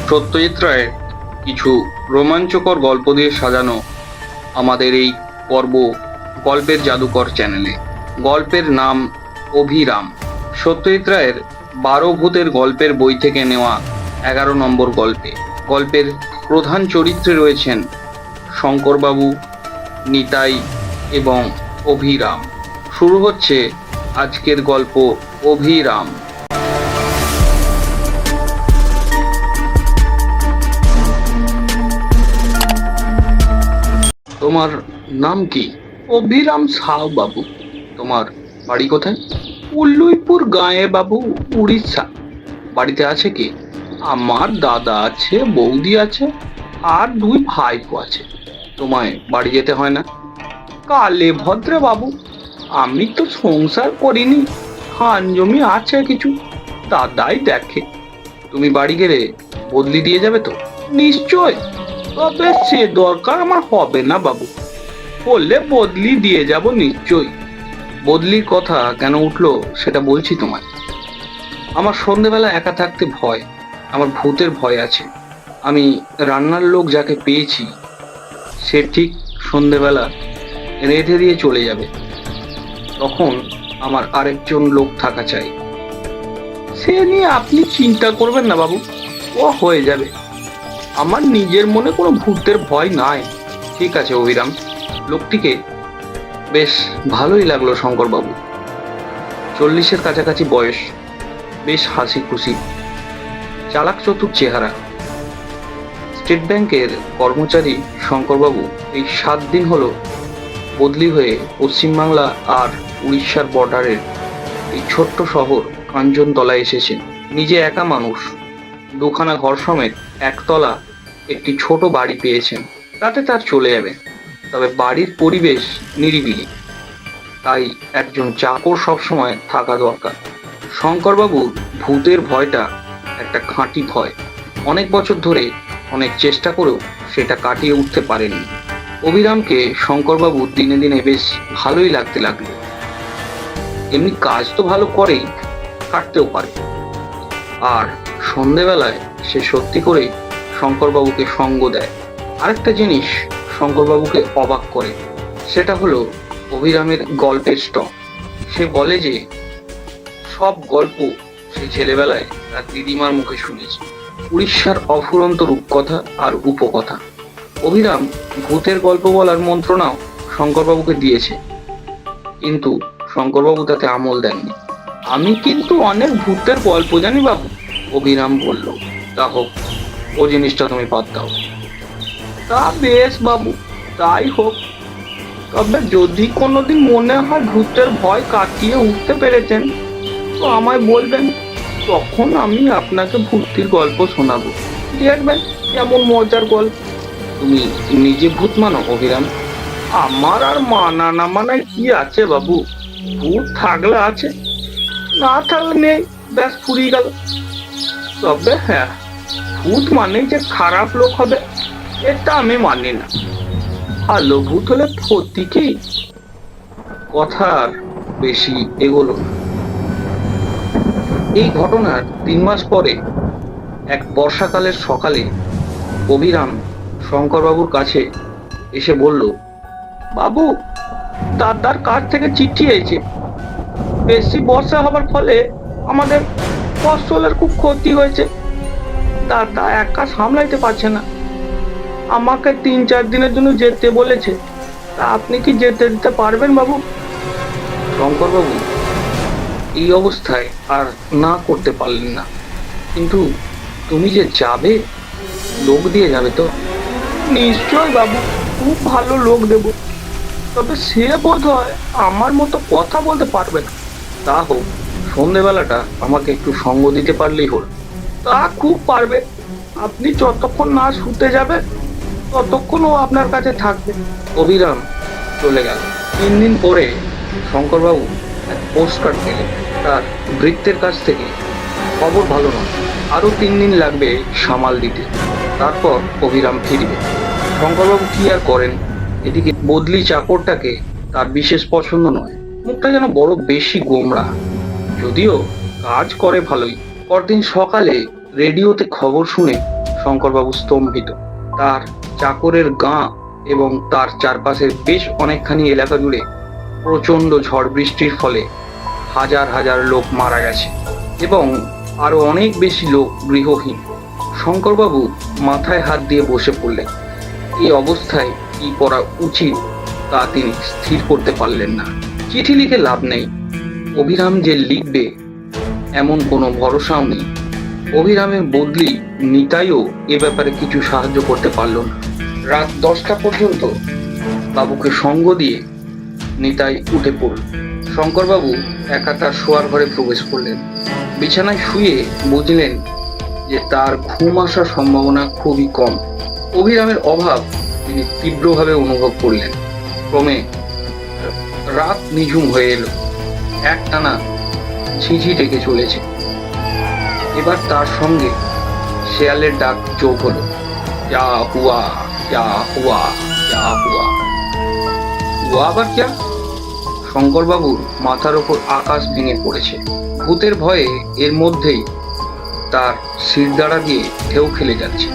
সত্যজিৎ রায়ের কিছু রোমাঞ্চকর গল্প দিয়ে সাজানো আমাদের এই পর্ব গল্পের জাদুকর চ্যানেলে। গল্পের নাম অভিরাম। সত্যজিৎ রায়ের 12 ভূতের গল্পের বই থেকে নেওয়া 11 নম্বর গল্পের প্রধান চরিত্রে রয়েছেন শঙ্করবাবু, নিতাই এবং অভিরাম। শুরু হচ্ছে আজকের গল্প অভিরাম। তোমার নাম কি? অভিরাম সাউ বাবু। তোমার বাড়ি কোথায়? উল্লুইপুর গাঁয়ে বাবু, উড়িষ্যা। বাড়িতে আছে কি? আমার দাদা আছে, বৌদি আছে, আর 2 ভাইপো আছে। তোমায় বাড়ি যেতে হয় না? কালে ভদ্রে বাবু, আমি তো সংসার করিনি, খান জমি আছে কিছু, দাদাই দেখে। তুমি বাড়ি গেলে বদলি দিয়ে যাবে তো? নিশ্চয়, তবে সে দরকার আমার হবে না বাবু, বললে বদলি দিয়ে যাব নিশ্চয়ই। বদলির কথা কেন উঠলো সেটা বলছি তোমায়। আমার সন্ধেবেলা একা থাকতে ভয়, আমার ভূতের ভয় আছে। আমি রান্নার লোক যাকে পেয়েছি সে ঠিক সন্ধেবেলা রেঁধে দিয়ে চলে যাবে, তখন আমার আরেকজন লোক থাকা চাই। সে নিয়ে আপনি চিন্তা করবেন না বাবু, ও হয়ে যাবে। আমার নিজের মনে কোনো ভূতের ভয় নাই। ঠিক আছে অভিরাম। লোকটিকে বেশ ভালোই লাগলো শঙ্করবাবু। 40-এর কাছাকাছি বয়স, বেশ হাসি খুশি, চালাক চতুর চেহারা। স্টেট ব্যাংকের কর্মচারী শঙ্করবাবু এই 7 দিন হলো বদলি হয়ে পশ্চিমবাংলা আর উড়িষ্যার বর্ডারের এই ছোট্ট শহর কাঞ্চনতলায় এসেছেন। নিজে একা মানুষ, 2খানা ঘর সমেত একতলা একটি ছোট বাড়ি পেয়েছেন, তাতে তার চলে যাবে। তবে বাড়ির পরিবেশ নিরিবিলি, তাই একজন চাকর সবসময় থাকা দরকার। শঙ্করবাবুর ভূতের ভয়টা একটা খাঁটি ভয়। অনেক বছর ধরে অনেক চেষ্টা করেও সেটা কাটিয়ে উঠতে পারেননি। অভিরামকে শঙ্করবাবু দিনে দিনে বেশ ভালোই লাগতে লাগলো। এমনি কাজ তো ভালো করেই, কাটতেও পারে। আর সন্ধেবেলায় সে সত্যি করে শঙ্করবাবুকে সঙ্গ দেয়। আরেকটা জিনিস শঙ্করবাবুকে অবাক করে, সেটা হলো অভিরামের গল্পের স্টক। সে বলে যে সব গল্প সে ছেলেবেলায় তার দিদিমার মুখে শুনেছে, উড়িষ্যার অফুরন্ত রূপকথা আর উপকথা। অভিরাম ভূতের গল্প বলার মন্ত্রণাও শঙ্করবাবুকে দিয়েছে, কিন্তু শঙ্করবাবু তাতে আমল দেননি। আমি কিন্তু অনেক ভূতের গল্প জানি বাবু, অভিরাম বলল। তা হোক, ও জিনিসটা তুমি বাদ দাও। তা বেশ বাবু, তাই হোক। তবে যদি কোনোদিন মনে হয় ভূতের ভয় কাটিয়ে উঠতে পেরেছেন তো আমায় বলবেন, তখন আমি আপনাকে ভূতের গল্প শোনাবো। দেখবেন কেমন মজার গল্প। তুমি নিজে ভূত মানো অভিরাম? আমার আর মানা না মানায় কি আছে বাবু, ভূত থাকলে আছে, না থাকলে নেই, ব্যাস ফুরিয়ে গেল। তবে হ্যাঁ, ভূত মানে যে খারাপ লোক হবে এটা আমি মানি না। ভালো ভূত হলে ক্ষতি কি? কথার বেশি এগোলো না। এই ঘটনার 3 মাস পরে এক বর্ষাকালের সকালে অভিরাম শঙ্করবাবুর কাছে এসে বলল, বাবু, দাদার কাছ থেকে চিঠি এসেছে। বেশি বর্ষা হবার ফলে আমাদের ফসলের খুব ক্ষতি হয়েছে। দাদা একা সামলাইতে পারছে না, আমাকে 3-4 দিনের জন্য যেতে বলেছে। তা আপনি কি যেতে দিতে পারবেন বাবু? শঙ্করবাবু এই অবস্থায় আর না করতে পারলেন না। কিন্তু তুমি যে যাবে, লোক দিয়ে যাবে তো? নিশ্চয় বাবু, খুব ভালো লোক দেব। তবে সে বোধ হয় আমার মতো কথা বলতে পারবে না। তা হোক, সন্ধেবেলাটা আমাকে একটু সঙ্গ দিতে পারলেই হল। তা খুব পারবে। আপনি যতক্ষণ না শুতে যাবে ততক্ষণ ও আপনার কাছে থাকবে। অভিরাম চলে গেল। 3 দিন পরে শঙ্করবাবু এক পোস্টকার্ড পেলেন তার ভৃত্যের কাছ থেকে। খবর ভালো নয়, আরো 3 দিন লাগবে সামাল দিতে, তারপর অভিরাম ফিরবে। শঙ্করবাবু কি আর করেন, এদিকে বদলি চাকরটাকে তার বিশেষ পছন্দ নয়। মুখটা যেন বড় বেশি গোমড়া, যদিও কাজ করে ভালোই। পরদিন সকালে রেডিওতে খবর শুনে শঙ্করবাবু স্তম্ভিত। তার চাকরের গাঁ এবং তার চারপাশের বেশ অনেকখানি এলাকা জুড়ে প্রচণ্ড ঝড় বৃষ্টির ফলে হাজার হাজার লোক মারা গেছে এবং আরো অনেক বেশি লোক গৃহহীন। শঙ্করবাবু মাথায় হাত দিয়ে বসে পড়লেন। এই অবস্থায় কি করা উচিত তা তিনি স্থির করতে পারলেন না। চিঠি লিখে লাভ নেই, অভিরাম যে লিখবে এমন কোনো ভরসাও নেই। অভিরামের বদলি নিতাইও এ ব্যাপারে কিছু সাহায্য করতে পারল না। রাত 10টা পর্যন্ত বাবুকে সঙ্গ দিয়ে নিতাই উঠে পড়ল। শঙ্করবাবু একা তার শোয়ার ঘরে প্রবেশ করলেন। বিছানায় শুয়ে বুঝলেন যে তার ঘুম আসার সম্ভাবনা খুবই কম। অভিরামের অভাব তিনি তীব্রভাবে অনুভব করলেন। ক্রমে রাত নিঝুম হয়ে এলো, একটানা ঝিঝি ডেকে চলেছে। এবার তার সঙ্গে শেয়ালের ডাক যোগ হলো, যা হুয়া যা হুয়া যা হুয়া। হুয়া আবার ক্যা? শঙ্করবাবুর মাথার ওপর আকাশ ভেঙে পড়েছে। ভূতের ভয়ে এর মধ্যেই তার শিরদাঁড়া দিয়ে ঢেউ খেলে যাচ্ছে।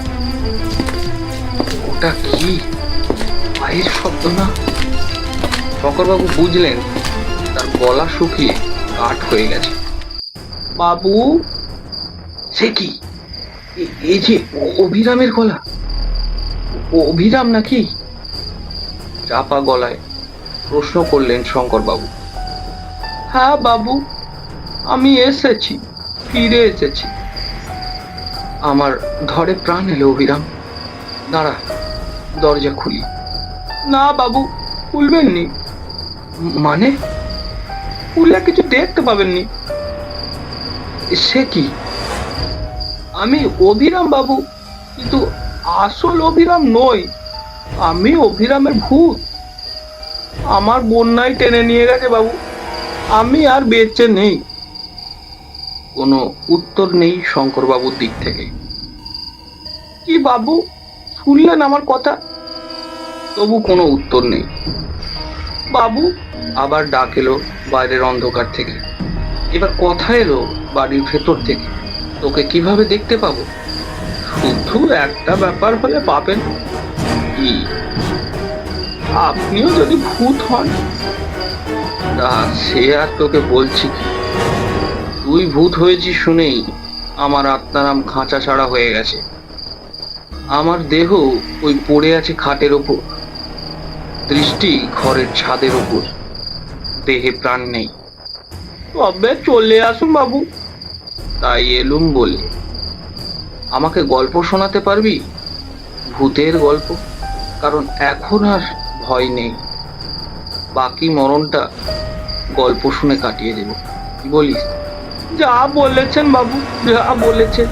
ওটা কি? পায়ের শব্দ না? শঙ্করবাবু বুঝলেন তার গলা শুকিয়ে কাঠ হয়ে গেছে। বাবু! সে কি? এই যে অভিরামের গলা! অভিরাম নাকি? চাপা গলায় প্রশ্ন করলেন শঙ্করবাবু। হ্যাঁ বাবু, আমি এসেছি, ফিরে এসেছি। আমার ধরে প্রাণ এলো অভিরাম। দাঁড়া, দরজা খুলি। না বাবু, খুলবেননি। মানে? খুললে কিছু দেখতে পাবেননি। সে কি? আমি অভিরাম বাবু, কিন্তু আসল অভিরাম নই। আমি অভিরামের ভূত। আমার বন্যায় টেনে নিয়ে গেছে বাবু, আমি আর বেঁচে নেই। কোনো উত্তর নেই শঙ্করবাবুর দিক থেকে। কি বাবু, শুনলেন আমার কথা? তবু কোনো উত্তর নেই। বাবু! আবার ডাক এলো বাইরের অন্ধকার থেকে। এবার কথা এলো বাড়ির ভেতর থেকে। তোকে কিভাবে দেখতে পাবো? শুধু একটা ব্যাপার হলে পাবেন। কি? আপনিও যদি ভূত হন। তা সে আর তোকে বলছি কি, তুই ভূত হয়েছিস শুনেই আমার আত্মারাম খাঁচা ছাড়া হয়ে গেছে। আমার দেহ ওই পড়ে আছে খাটের ওপর, দৃষ্টি ঘরের ছাদের ওপর, দেহে প্রাণ নেই। তবে চলে আসুন বাবু। তাই এলুম বলে। আমাকে গল্প শোনাতে পারবি? ভূতের গল্প? কারণ এখন আর ভয় নেই। বাকি মরণটা গল্প শুনে কাটিয়ে দেব, কি বলিস? যা বলেছেন বাবু, যা বলেছেন।